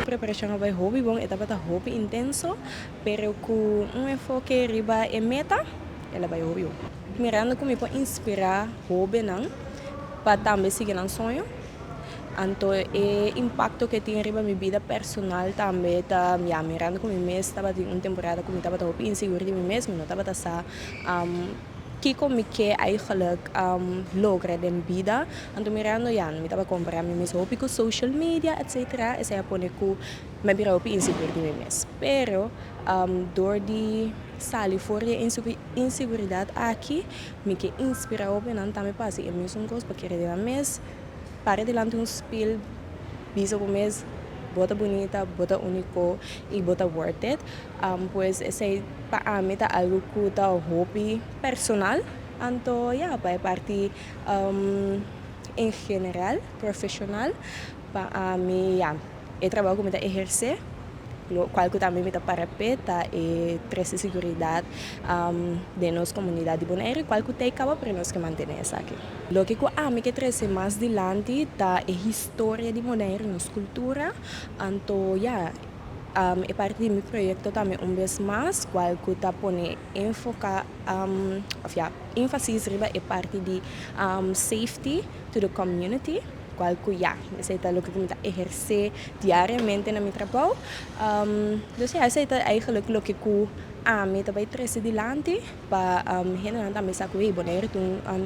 Preparação vai hobby bom, etapa tá hobby intenso, pero com enfoque riba e meta, ela vai hobby bom. Mirando como pode inspirar hobby não, para também seguir um sonho. Então, o impacto que tem riba minha vida personal também tá, mirando como mês, estava de uma temporada como estava hobby inseguro de mim mesmo, não estava tá Kiko me quer eigenlijk lograr in vida. Então mirando yan, me estava comprando minhas roupas com social media, etc. Essa é a pone que me vira roupa inseguro de mim mesmo. Pero door die sali voor je inseguridade aqui, me que inspira roupa não também passa. E mesmo coisa porque de la mes, para delante espelho, visa o mês bota bonita, bota único e bota worth it. Pues esse para mim tá algo que tá hobby personal. Então, para parte em geral, profissional, para mim, eu trabalho como exercer, qual que também me dá para peta e trazer segurança de nossa comunidade de Bonaire, qual que tem acaba para nós que manter essa aqui. Lo que a mim que trazer mais adiante da história de Bonaire, nossa cultura, então é parte do meu projeto também vez mais, qual que tá pone ênfase riba é parte de safety to the community. Qual que essa é o que eu exercer diariamente na meu trabalho. Então, essa é eigenlijk o que eu amo também trazer adiante para generar também saco aí, Bonaire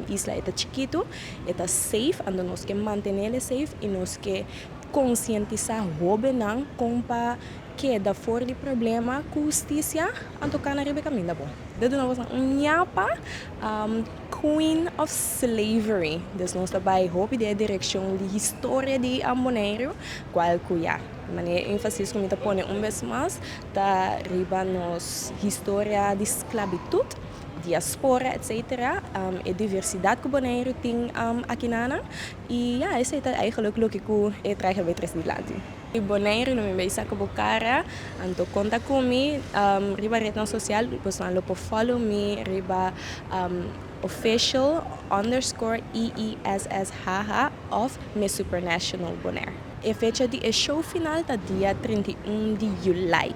isla é chiquito, é safe, então nós que manter ele safe e nós que conscientizar hobby não com para que da fora de problema com justiça, então cá na riba caminho da bom. Dado nós nhapa Queen of Slavery. Dus nós trabalha hobby de direção de história de Bonaire, qual que maneira ênfase como está põe vez mais da riba nos história de esclavitud, diaspora, etc. E diversidade que Bonaire tem aqui na e esse é eigenlijk o que eu trago para trás de lado. E Bonaire não me vai sacar cara, então conta comigo, riba rede social, você não pode follow me, riba official _EESS haha of Miss Supernational Bonaire. E fecha de show final tá dia 31 de julho.